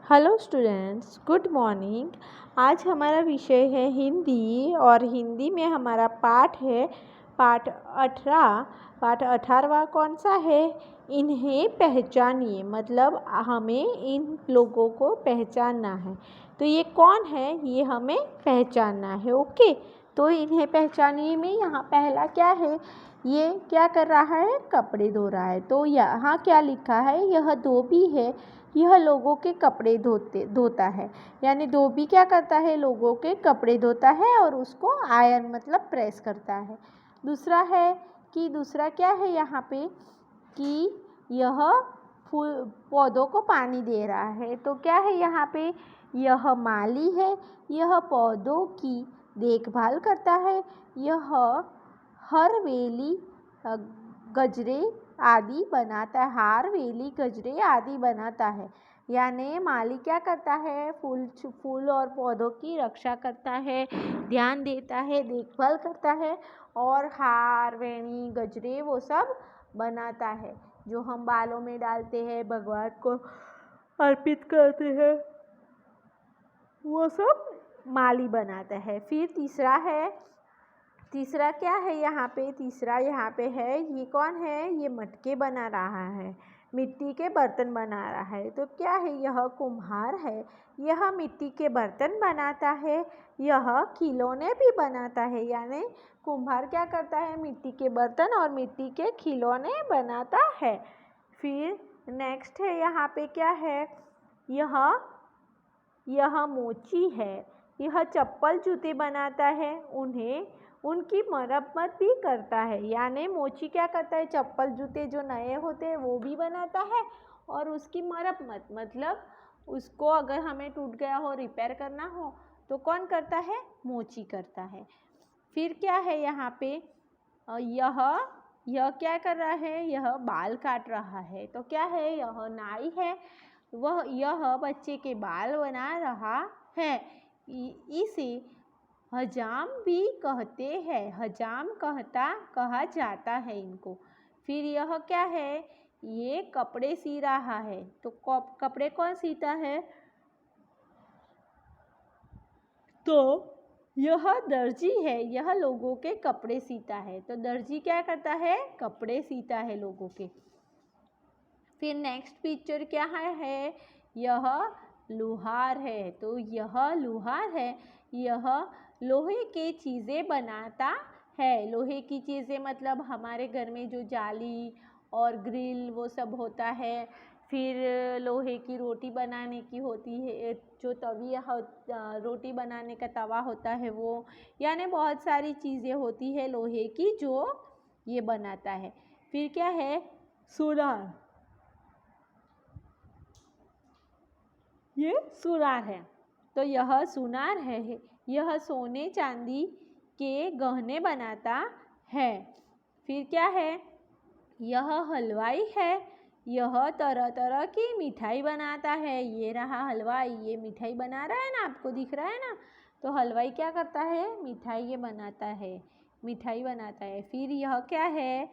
Hello students, good morning. आज हमारा विषय है हिंदी और हिंदी में हमारा पाठ है पाठ 18। पाठ 18वां कौन सा है? इन्हें पहचानिए। मतलब हमें इन लोगों को पहचानना है। तो ये कौन है, ये हमें पहचानना है। ओके, तो इन्हें पहचानिए में यहाँ पहला क्या है? ये क्या कर रहा है? कपड़े धो रहा है। तो यहाँ क्या लिखा है? यह धोबी है। यह लोगों के कपड़े धोता है। यानी धोबी क्या करता है? लोगों के कपड़े धोता है और उसको आयरन मतलब प्रेस करता है। दूसरा है कि दूसरा क्या है यहाँ पे कि यह फूल पौधों को पानी दे रहा है। तो क्या है यहाँ पे? यह माली है। यह पौधों की देखभाल करता है। यह हर वेली गजरे आदि बनाता है। हार वेली गजरे आदि बनाता है। यानी माली क्या करता है? फूल और पौधों की रक्षा करता है, ध्यान देता है, देखभाल करता है और हार वेणी गजरे वो सब बनाता है जो हम बालों में डालते हैं, भगवान को अर्पित करते हैं, वो सब माली बनाता है। फिर तीसरा क्या है यहाँ पे? तीसरा यहाँ पे है, ये कौन है? ये मटके बना रहा है, मिट्टी के बर्तन बना रहा है। तो क्या है? यह कुम्हार है। यह मिट्टी के बर्तन बनाता है। यह खिलौने भी बनाता है। यानी कुम्हार क्या करता है? मिट्टी के बर्तन और मिट्टी के खिलौने बनाता है। फिर नेक्स्ट है यहाँ पे क्या है? यह मोची है। यह चप्पल जूते बनाता है, उनकी मरम्मत भी करता है। यानी मोची क्या करता है? चप्पल जूते जो नए होते हैं वो भी बनाता है और उसकी मरम्मत मतलब उसको अगर हमें टूट गया हो, रिपेयर करना हो तो कौन करता है? मोची करता है। फिर क्या है यहाँ पे? यह क्या कर रहा है? यह बाल काट रहा है। तो क्या है? यह नाई है। यह बच्चे के बाल बना रहा है। इसे हजाम भी कहते हैं। हजाम कहा जाता है इनको। फिर यह क्या है? ये कपड़े सी रहा है। तो कपड़े कौन सीता है? तो यह दर्जी है। यह लोगों के कपड़े सीता है। तो दर्जी क्या करता है? कपड़े सीता है लोगों के। फिर नेक्स्ट पिक्चर क्या है? यह लोहार है। तो यह लोहार है। यह लोहे की चीज़ें बनाता है। लोहे की चीज़ें मतलब हमारे घर में जो जाली और ग्रिल वो सब होता है। फिर लोहे की रोटी बनाने की होती है, जो तवी रोटी बनाने का तवा होता है वो। यानी बहुत सारी चीज़ें होती है लोहे की जो ये बनाता है। फिर क्या है? सुनार। ये सुनार है। तो यह सुनार है। यह सोने चांदी के गहने बनाता है। फिर क्या है? यह हलवाई है। यह तरह तरह की मिठाई बनाता है। ये रहा हलवाई, ये मिठाई बना रहा है ना, आपको दिख रहा है ना। तो हलवाई क्या करता है? मिठाई ये बनाता है, मिठाई बनाता है। फिर यह क्या है?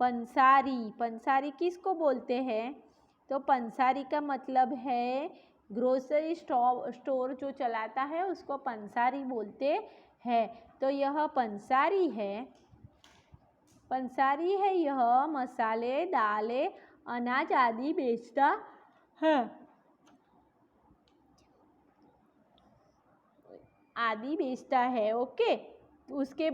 पंसारी। पंसारी किसको बोलते हैं? तो पंसारी का मतलब है ग्रोसरी स्टोर जो चलाता है उसको पंसारी बोलते हैं। तो यह पंसारी है। पंसारी है। यह मसाले, दालें, अनाज आदि बेचता है। ओके। उसके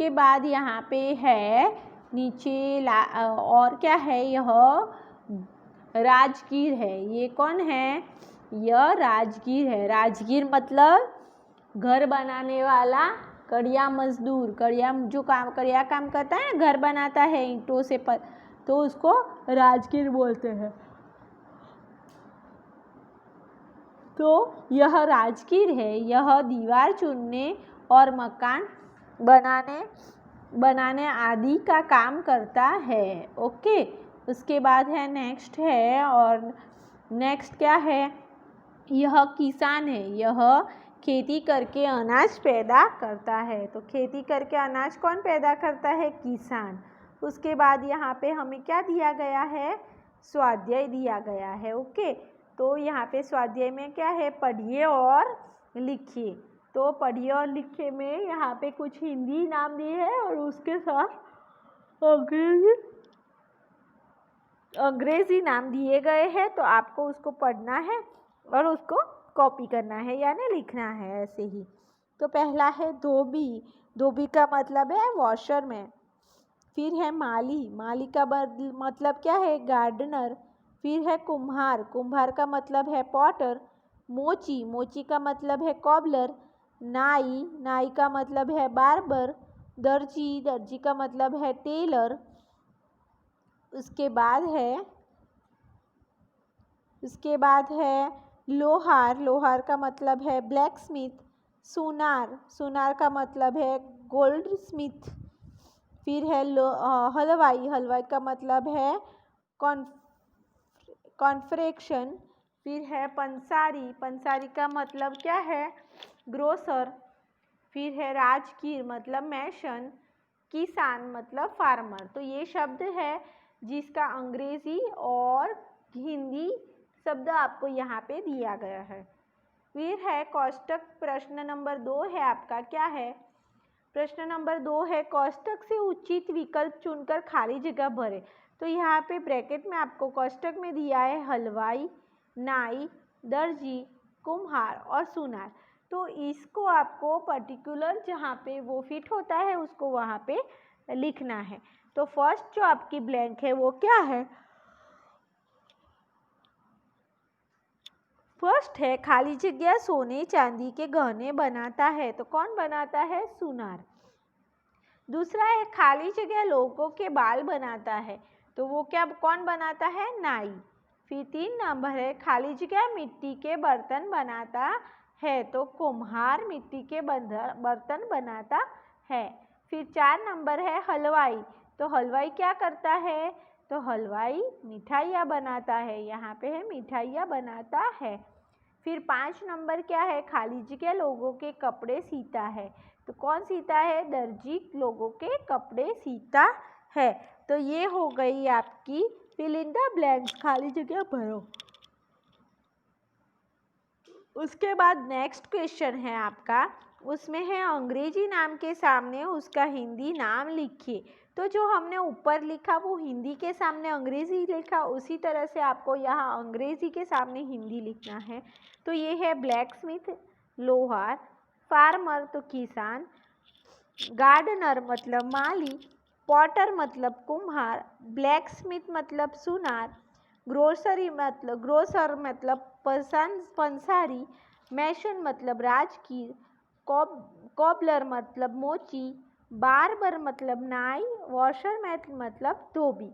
बाद यहाँ पे है नीचे और क्या है? यह राजगीर है। ये कौन है? यह राजगीर है। राजगीर मतलब घर बनाने वाला कड़िया मजदूर। कड़िया काम करता है ना, घर बनाता है ईंटों से तो उसको राजगीर बोलते हैं। तो यह राजगीर है। यह दीवार चुनने और मकान बनाने आदि का काम करता है। ओके। उसके बाद है नेक्स्ट है, और नेक्स्ट क्या है? यह किसान है। यह खेती करके अनाज पैदा करता है। तो खेती करके अनाज कौन पैदा करता है? किसान। उसके बाद यहाँ पे हमें क्या दिया गया है? स्वाध्याय दिया गया है। ओके, तो यहाँ पे स्वाध्याय में क्या है, पढ़िए और लिखिए। तो पढ़िए और लिखिए में यहाँ पे कुछ हिंदी नाम दिए हैं और उसके साथ अंग्रेजी नाम दिए गए हैं। तो आपको उसको पढ़ना है और उसको कॉपी करना है यानी लिखना है ऐसे ही। तो पहला है धोबी। धोबी का मतलब है वॉशर में। फिर है माली। माली का मतलब क्या है, गार्डनर। फिर है कुम्हार। कुम्हार का मतलब है पॉटर। मोची। मोची का मतलब है कॉबलर। नाई। नाई का मतलब है बार्बर। दर्जी। दर्जी का मतलब है टेलर। उसके बाद है लोहार। लोहार का मतलब है ब्लैक स्मिथ। सुनार। सुनार का मतलब है गोल्ड स्मिथ। फिर है हलवाई। हलवाई का मतलब है कॉन्फ्रेक्शन। फिर है पंसारी। पंसारी का मतलब क्या है, ग्रोसर। फिर है राजगीर मतलब मैशन। किसान मतलब फार्मर। तो ये शब्द है जिसका अंग्रेजी और हिंदी शब्द आपको यहाँ पे दिया गया है। फिर है कोष्टक। प्रश्न नंबर 2 है आपका, क्या है, प्रश्न नंबर 2 है कोष्टक से उचित विकल्प चुनकर खाली जगह भरें। तो यहाँ पे ब्रैकेट में आपको कोष्टक में दिया है हलवाई, नाई, दर्जी, कुम्हार और सुनार। तो इसको आपको पर्टिकुलर जहाँ पे वो फिट होता है उसको वहाँ पे लिखना है। तो फर्स्ट जो आपकी ब्लैंक है वो क्या है, फर्स्ट है खाली जगह सोने चांदी के गहने बनाता है। तो कौन बनाता है, सुनार। दूसरा है खाली जगह लोगों के बाल बनाता है। तो वो क्या, कौन बनाता है, नाई। फिर 3 नंबर है खाली जगह मिट्टी के बर्तन बनाता है। तो कुम्हार मिट्टी के बर्तन बनाता है। फिर 4 नंबर है हलवाई। तो हलवाई क्या करता है, तो हलवाई मिठाइयाँ बनाता है। यहाँ पे है मिठाइयाँ बनाता है। फिर 5 नंबर क्या है, खाली जगह लोगों के कपड़े सीता है। तो कौन सीता है, दर्जी लोगों के कपड़े सीता है। तो ये हो गई आपकी फिल इन द ब्लैंक्स, खाली जगह भरो। उसके बाद नेक्स्ट क्वेश्चन है आपका, उसमें है अंग्रेजी नाम के सामने उसका हिंदी नाम लिखिए। तो जो हमने ऊपर लिखा वो हिंदी के सामने अंग्रेजी लिखा, उसी तरह से आपको यहाँ अंग्रेजी के सामने हिंदी लिखना है। तो ये है ब्लैक स्मिथ लोहार, फार्मर तो किसान, गार्डनर मतलब माली, पॉटर मतलब कुम्हार, ब्लैक स्मिथ मतलब सुनार, ग्रोसर मतलब पंसारी, मैशन मतलब राजगीर, कॉबलर मतलब मोची, बार्बर मतलब नाई, वॉशरमैन मतलब धोबी।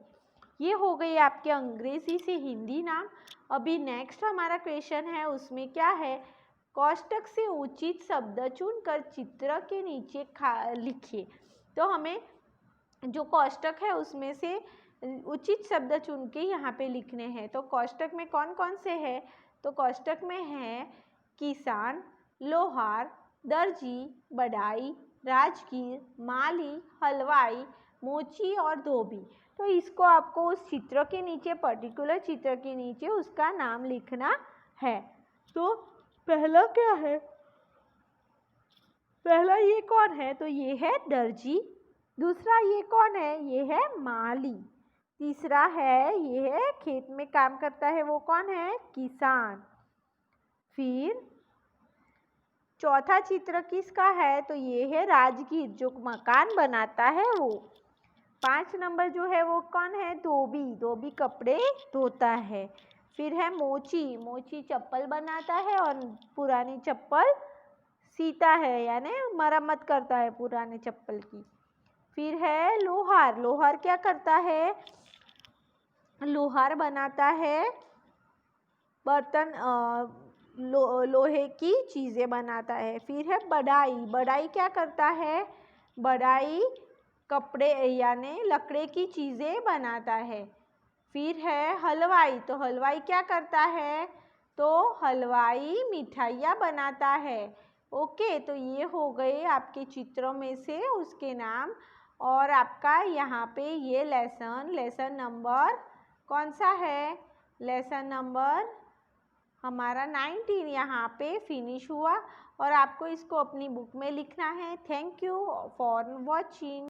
ये हो गई आपके अंग्रेजी से हिंदी नाम। अभी नेक्स्ट हमारा क्वेश्चन है, उसमें क्या है, कोष्टक से उचित शब्द चुनकर चित्र के नीचे लिखिए। तो हमें जो कोष्टक है उसमें से उचित शब्द चुन के यहाँ पे लिखने हैं। तो कोष्टक में कौन कौन से हैं, तो कोष्टक में है किसान, लोहार, दर्जी, बढ़ाई, राजगीर, माली, हलवाई, मोची और धोबी। तो इसको आपको उस चित्र के नीचे, पर्टिकुलर चित्र के नीचे उसका नाम लिखना है। तो पहला क्या है, पहला ये कौन है, तो ये है दर्जी। दूसरा ये कौन है, ये है माली। तीसरा है, ये है खेत में काम करता है, वो कौन है, किसान। फिर चौथा चित्र किसका है, तो ये है राजगीर, जो मकान बनाता है वो। 5 नंबर जो है वो कौन है, धोबी। धोबी कपड़े धोता है। फिर है मोची। मोची चप्पल बनाता है और पुरानी चप्पल सीता है, यानी मरम्मत करता है पुराने चप्पल की। फिर है लोहार। लोहार क्या करता है, लोहार बनाता है बर्तन, लोहे की चीज़ें बनाता है। फिर है बढ़ाई। बढ़ाई क्या करता है, बढ़ाई कपड़े यानी लकड़े की चीज़ें बनाता है। फिर है हलवाई। तो हलवाई क्या करता है, तो हलवाई मिठाइयाँ बनाता है। ओके, तो ये हो गए आपके चित्रों में से उसके नाम। और आपका यहाँ पे ये लेसन नंबर कौन सा है? लेसन नंबर हमारा 19 यहाँ पे फिनिश हुआ और आपको इसको अपनी बुक में लिखना है। Thank you for watching.